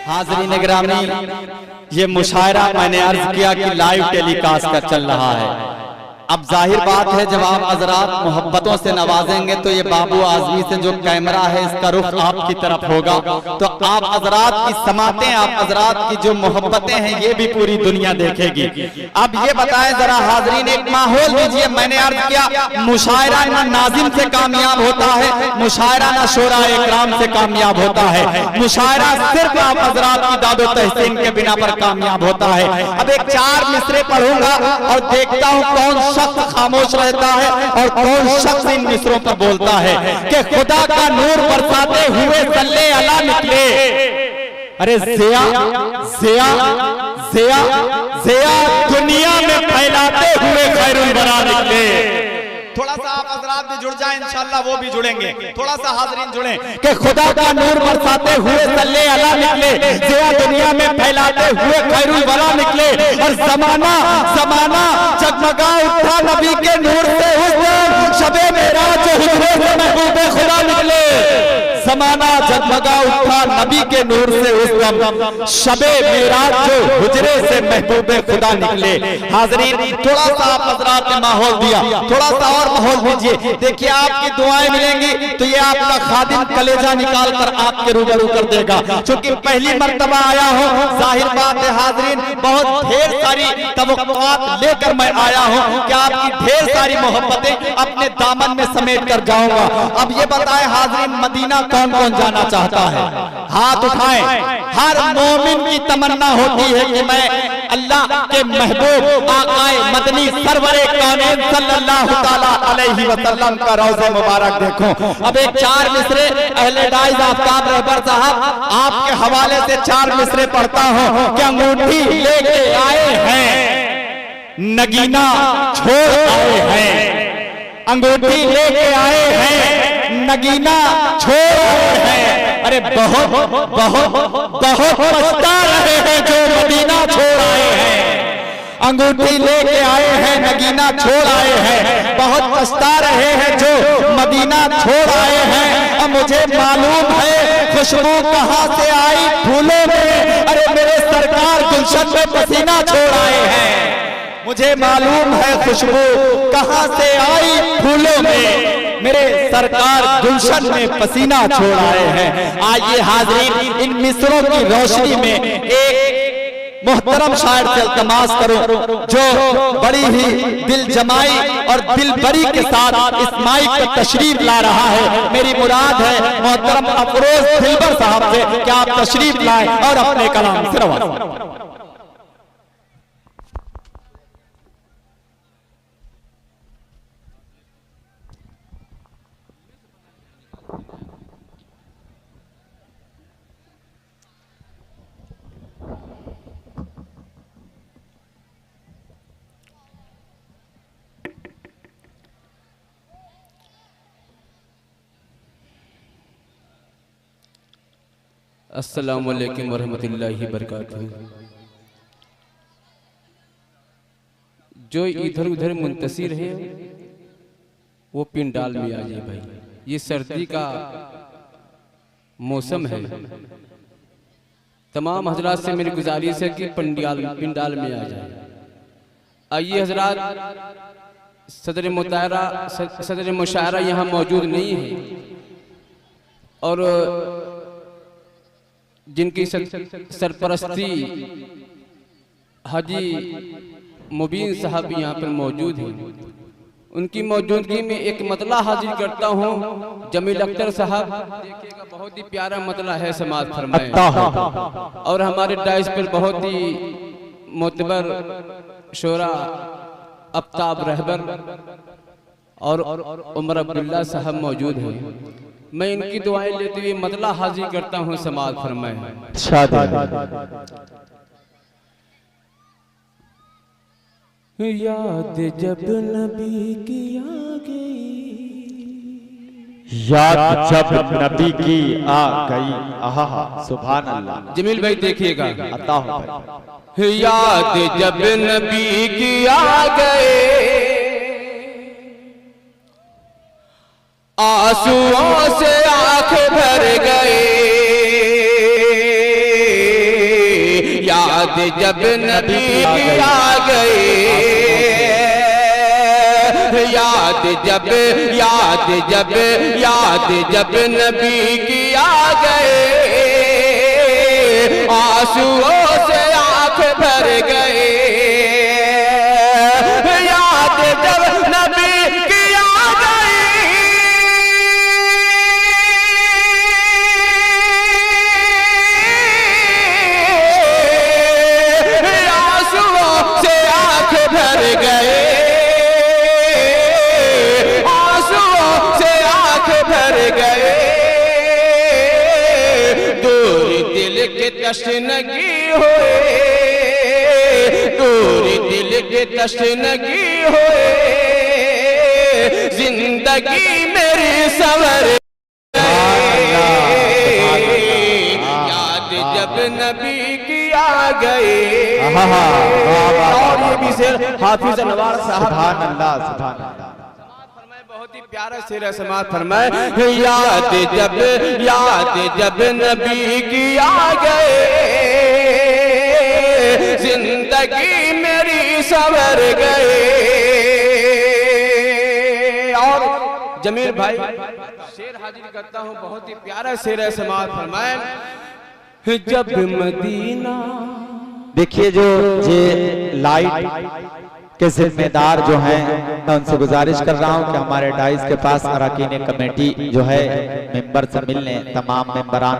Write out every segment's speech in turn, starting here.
हाज़रीन गिरामी, ये मुशायरा मैंने अर्ज किया कि लाइव टेलीकास्ट का चल रहा है। अब जाहिर बात है जब आप हजरात मोहब्बतों से नवाजेंगे तो ये बाबू आजमी से जो कैमरा है इसका रुख आपकी तरफ होगा, तो आप हजरात की समातें, आप हजरात की जो मोहब्बतें हैं ये भी पूरी दुनिया देखेगी। अब ये बताएं जरा हाजरीन, एक माहौल दीजिए। मैंने अर्ज किया मुशायरा ना नाजिम से कामयाब होता है, मुशायरा ना शोरा इकराम से कामयाब होता है, मुशायरा सिर्फ आप हजरात की दादो तहसीन के बिना पर कामयाब होता है। अब एक 4 मिसरे पढ़ूंगा और देखता हूँ कौन शख्स खामोश रहता है और कौन शख्स इन मिसरों पर बोलता है कि खुदा का नूर बरसाते हुए सल्ले अला निकले। अरे ज़िया ज़िया ज़िया ज़िया दुनिया में फैलाते हुए खैरुल वरा निकले। थोड़ा सा आप हजरात भी जुड़ जाएं, इंशाअल्लाह वो भी जुड़ेंगे। थोड़ा सा हाज़रीन जुड़े कि खुदा का नूर बरसाते हुए सल्ले अला निकले, ज़िया दुनिया में फैलाते हुए खैरुल वरा निकले। और ज़माना ज़माना जगमगा उठा नबी के नूर से उस दिन, शबे मेराज हुजरे से महबूबे खुदा निकले। ज़माना जगमगा उठा नबी के नूर से उस दम, शबे मेराज जो हुजरे से महबूबे खुदा निकले। हाज़रीन थोड़ा सा आप हजरात ने माहौल दिया, थोड़ा सा और माहौल दीजिए। देखिए आपकी दुआएं मिलेंगी तो ये आपका खादिम कलेजा निकाल कर आपके रूबरू कर देगा। क्योंकि पहली मर्तबा आया हूँ, जाहिर बात है हाज़रीन बहुत ढेर सारी तवक्कुआत लेकर मैं आया हूँ कि आपकी ढेर सारी मोहब्बतें अपने दामन में समेट कर जाऊंगा। अब ये बताएं हाज़रीन, मदीना कौन कौन जाना चाहता है? हाथ उठाएं। हर मोमिन की तमन्ना होती है कि मैं अल्लाह के महबूब आकाए मदनी सरवरे कानून सल्लल्लाहु ताला अलैहि वसल्लम का रोज़े मुबारक देखूं। अब एक 4 मिसरे अहले दाइज आफ्ताब रहबर साहब आपके हवाले से 4 मिसरे पढ़ता हूं कि अंगूठी लेके आए हैं, नगीना छोड़ आए हैं, अंगूठी लेके आए हैं, नगीना छोड़ आए हैं। अरे बहुत बहुत बहुत पछता रहे हैं जो मदीना छोड़ आए हैं, अंगूठी लेके आए हैं, नगीना छोड़ आए हैं। बहुत पछता रहे हैं जो मदीना छोड़ आए हैं। अब मुझे मालूम है खुशबू कहाँ से आई फूलों में, अरे मेरे सरकार गुलशन में पसीना छोड़ आए हैं। मुझे मालूम है खुशबू कहाँ से आई फूलों में, मेरे सरकार गुलशन में पसीना छोड़ आए हैं। आइए हाज़रीन इन मिसरों की रोशनी में एक मोहतरम शायर से इल्तमास करूं जो बड़ी ही दिल जमाई और दिल बरी के साथ इस माइक पर तशरीफ ला रहा है। मेरी मुराद है मोहतरम अफरोज दिलबर साहब से कि आप तशरीफ लाएं और अपने कलाम से रवाना। अस्सलामु अलैकुम वरहमतुल्लाहि बरकातुहू। जो इधर उधर मुंतशिर है वो पिंडाल में आ जाए भाई, ये सर्दी का मौसम है। तमाम हजरात से मेरी गुजारिश है कि पिंडाल में आ जाए। आइए हजरात, सदर मुशायरा यहाँ मौजूद नहीं है और जिनकी सरपरस्ती हाजी मुबीन साहब यहाँ पर मौजूद हैं, उनकी मौजूदगी में एक मतला हाजिर करता हूँ। जमील अख्तर साहब देखिएगा, बहुत ही प्यारा मतला है समाज फरमाए और हमारे डाइस पर बहुत ही मोतबर शोरा आफ्ताब रहबर और उमर अब्दुल्ला साहब मौजूद हैं। मैं इनकी दुआएं लेते हुए मतला हाजिर करता हूँ समाज फरमाए। याद जब नबी की आ गई, याद जब नबी की आ गई। आहा सुभान अल्लाह। जमील भाई देखिएगा, आता हूं भाई। याद जब नबी की आ गए, आंसुओं से आंख भर गए, जब नबी की आ गई, याद जब नबी की आ गए, आंसुओं से आंख भर गए। याद जब नबी की आ गई, आंसुओं से आंख भर गए, आंसुओं से आंख भर गए। दूर दिल के तशनगी होए, दूर दिल के तशनगी होए, जिंदगी मेरी संवर गई। याद जब नबी की आ गए। और ये भी शेर हाफिज अनवार साहब, सुभान अल्लाह, सुभान अल्लाह। बहुत ही प्यारा शेर है, समाज फरमाए। याद जब नबी की आ गए, जिंदगी मेरी संवर गए। और जमील भाई शेर हाजिर करता हूँ, बहुत ही प्यारा शेर है, समाज फरमाए। जब मदीना, देखिए जो ये लाइट के जिम्मेदार जो हैं, मैं उनसे गुजारिश कर रहा हूं कि हमारे डाइस के पास अरकान कमेटी जो है मेंबर से मिलने, तमाम मेंबरान,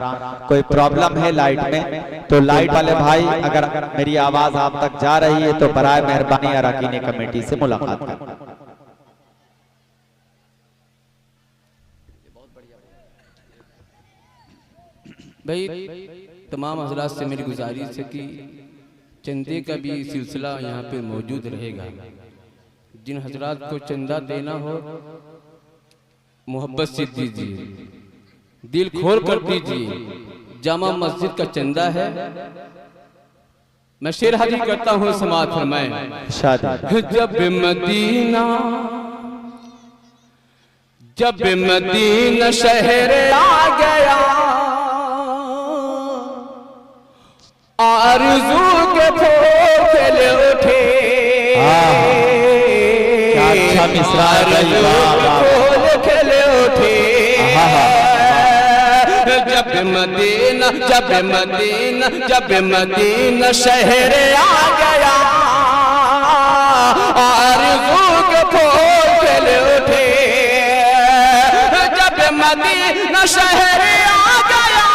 कोई प्रॉब्लम है लाइट में तो लाइट वाले भाई अगर मेरी आवाज आप तक जा रही है तो बराए मेहरबानी अरकान कमेटी से मुलाकात करें। भाई तमाम हजरात से मेरी गुजारिश है कि चंदे का भी सिलसिला यहाँ पे मौजूद रहेगा। जिन हजरात को चंदा देना हो मोहब्बत से दीजिए, दिल खोल कर दीजिए। जामा मस्जिद का चंदा है। मैं शेर हाजिर करता हूँ, समाअत फरमाएं। जब मदीना शहर आ गया, आरज़ू के फूल खिले उठे। क्या अच्छा मिसरा है, फूल खिले उठे। जब मदीना शहर आ गया, आरज़ू के फूल खिले उठे। जब मदीना शहर आ गया,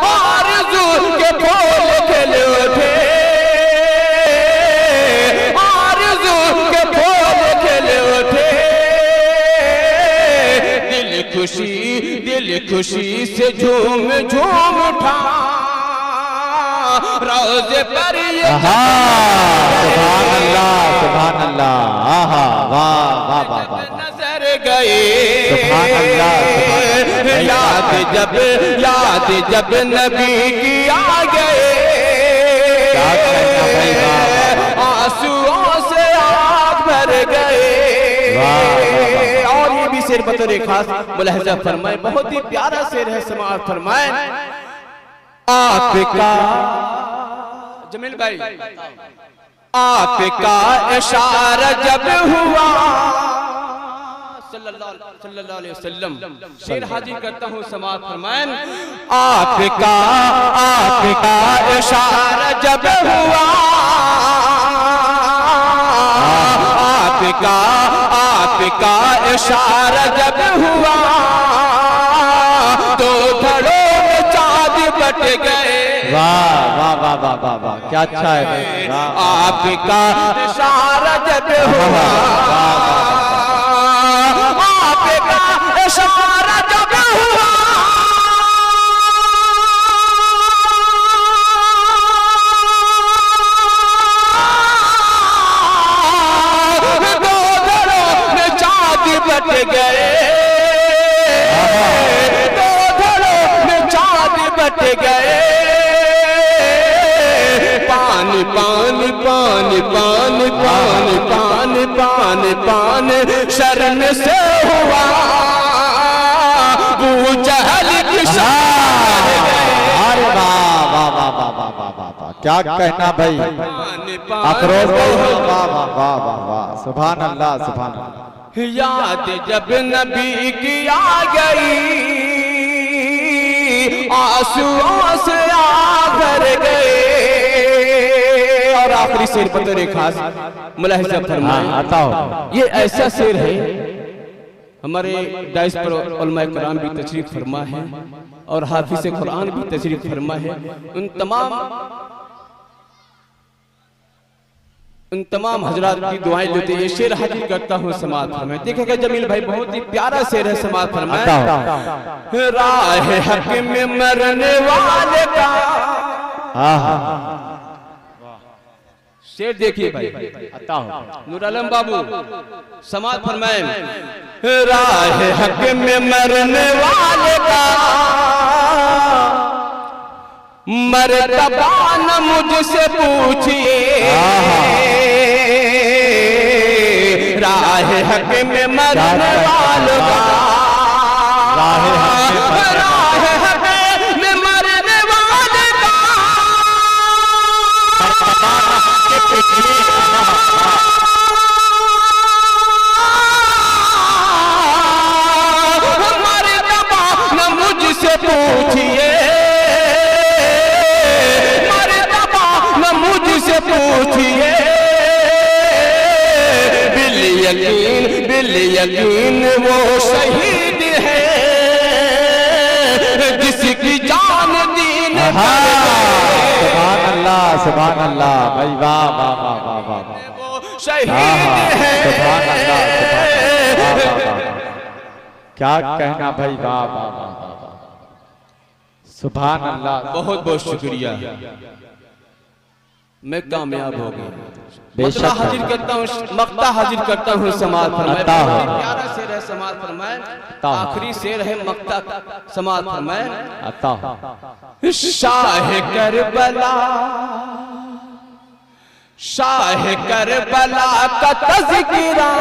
आरज़ू के फूल खिले उठे। आरज़ू के फूल खिले उठे। दिल खुशी से झूम झूम उठा। रोज़े पर ये सुभान अल्लाह, सुभान अल्लाह। आहा, वाह वाह वाह वाह। नजर गए। सुभान अल्लाह। याद जब नबी की आ गए, आंसुओं से आग भर गए। और ये भी शेर बतौर खास मुलाहिजा फरमाए, बहुत ही प्यारा शेर है, समाअत फरमाए। आपका जमील भाई, आपका इशारा जब हुआ, सल्लल्लाहु अलैहि वसल्लम, शेर हाजिर करता हूँ, समाअत फरमाएं। आपका इशारा जब हुआ, आपका इशारा जब हुआ, तो घड़ों में चाँद बट गए। वाह वाह वाह वाह वाह वाह, क्या अच्छा है। आपका इशारा जब हुआ, आपका इशारा जब हुआ, दो घड़ों में चाँद बट गए। दो घड़ों में चाँद बट गए। पानी पानी पानी पानी पानी पानी पानी पानी शर्म से हुआ। क्या कहना भाई, अफरोज भाई, वाह वाह वाह वाह वाह, सुभान अल्लाह सुभान अल्लाह। याद जब नबी की आ गई, आंसुओं से आकर गए। और आखिरी शेर बतौर खास मुलाहिजा फरमाएं, आता हो। ये ऐसा शेर है, हमारे डाइस पर उलमाए किराम भी तशरीफ फरमा है और हाफिज कुरान भी तशरीफ फरमा है। उन तमाम हजरात की दुआएं लेते ये शेर हाजिर करता हूँ समाज फरमाए। देखिएगा जमील भाई, बहुत ही प्यारा शेर है समाज फरमाए। राह हक में मरने वाले का शेर देखिए भाई, नूर आलम बाबू समाज फरमाए। राह हक में मरने वाले का मर्तबा न मुझसे पूछिए, राह हक में मरने वालों का, राह हक में मरने वाले का मर्तबा न मुझसे पूछिए, मुझसे पूछिए। बिल यकीन वो शहीद है जिसकी जान दीन पर सुभान अल्लाह सुभान अल्लाह भाई, वाह वाह वाह वाह वाह, वो शहीद है। सुभान अल्लाह सुभान अल्लाह, क्या कहना भाई, वाह वाह वाह सुभान अल्लाह। बहुत बहुत शुक्रिया, मैं कामयाब हो गया। बेशक हाजिर करता हूँ, मक्ता हाजिर करता हूँ समाज फरमाए। प्यारा शेर है समाज फरमाए, आखिरी शेर है मक्ता समाज फरमाए। शाह करबला, शाह करबला का तज़किरा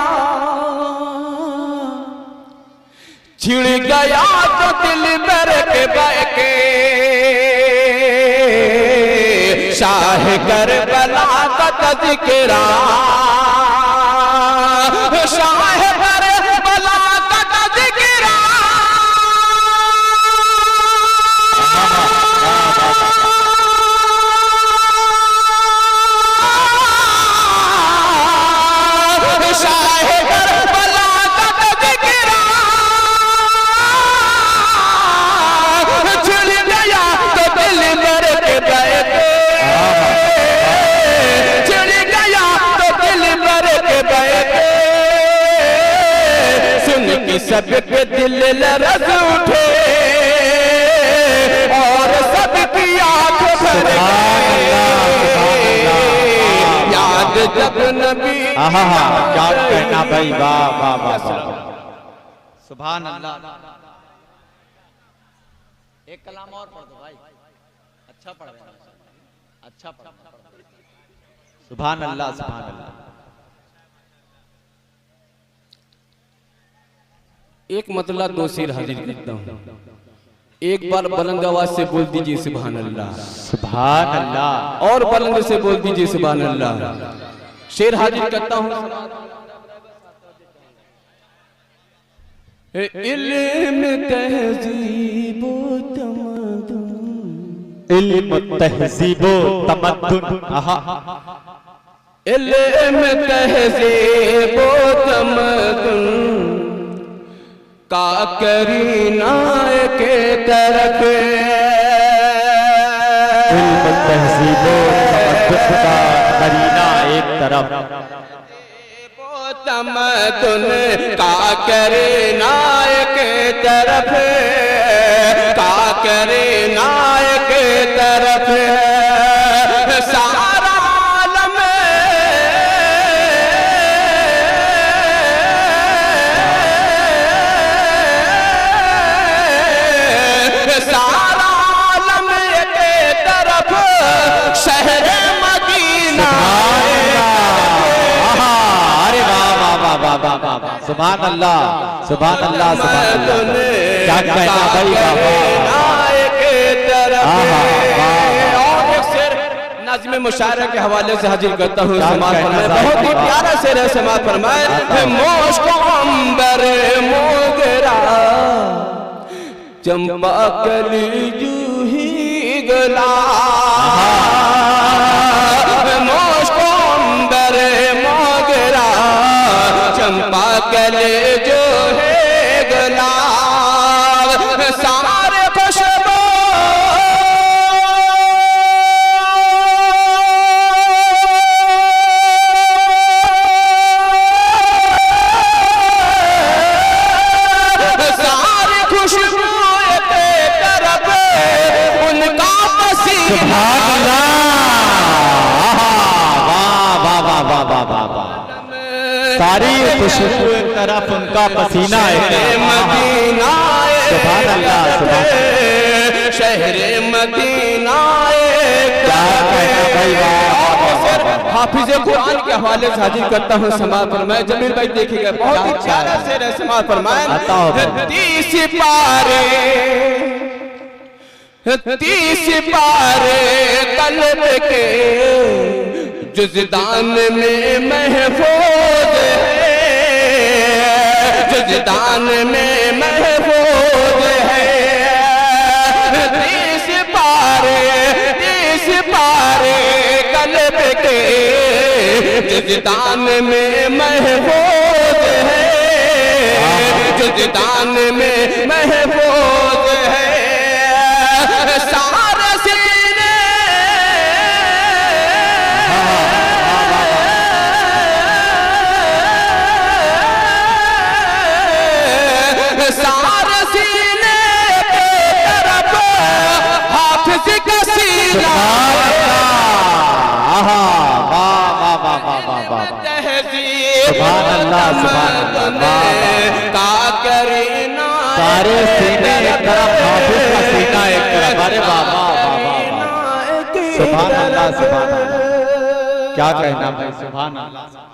छिड़ गया तो दिल बर के बहके, शाह करबला का तज़किरा, शाह करबला का तज़किरा शाह करबला का तज़किरा छिड़ गया तो दिल बर के बहके, सबके दिल लरज़ उठे और सबकी आँख भर गई। याद जब नबी, क्या कहना भाई, वाह वाह वाह, सुभान अल्लाह। एक कलाम और पढ़ दो भाई, अच्छा पढ़ रहे हैं, अच्छा पढ़, सुभान अल्लाह सुभान अल्लाह। एक मतलब दो शेर हाजिर करता हूँ, एक बार बुलंद आवाज से बोल दीजिए सुभान अल्लाह, सुभान अल्लाह, और बुलंद से बोल दीजिए सुभान अल्लाह। शेर हाजिर करता हूँ। इल्म तहज़ीब तमद्दुन, इल्म तहज़ीब तमद्दुन, इल्म तहज़ीब तमद्दुन का करीना के तरफ, इल्म तहज़ीब तमद्दुन का करीना एक तरफ, तमद्दुन का करीना के तरफ, का करीना के तरफ सारा आलम सारा आलम के तरफ शहर मदीना। सुभान अल्लाह सुभान अल्लाह सुभान अल्लाह, क्या कहना भाई, और एक शेर नाज़िम मुशायरा के हवाले से हाजिर करता हूँ। क्या समाज कहना फरमाए, चाहते बहुत ही हैं? प्यारा शेर है। समाज फरमाए, मोश्क अंबर मोगरा चंपा कली जूही गला, मोश्क अंबर मोगरा चंपा कली जो है गला, सारे खुशबू सारी खुशबू एक तरफ उनका पसीना है। मदीना सुभान अल्लाह, सुभान अल्लाह। शहरे मदीना क्या कहना भाई, वाह। हाफिज कुरान के हवाले से हाजिर करता हूँ। समाज फरमाए, जमील भाई देखिएगा, बहुत ही प्यारा शेर है। समाज फरमाए, 30 पारे कल्ब के जुज़दान में महफूज है, जुज़दान में महफूज है। 30 पारे कल्ब के जुज़दान में महफूज है, जुज़दान में महफूज है। सारे सीने सारे सीने पे तरफ हाफिज का सीना, सुभान अल्लाह, सुभान अल्लाह। का करीना सारे सीने एक तरफ, हाफिज का सीना एक तरफ। अरे बाबा बाबा, सुभान अल्लाह, सुभान अल्लाह। क्या कहना भाई, सुभान अल्लाह।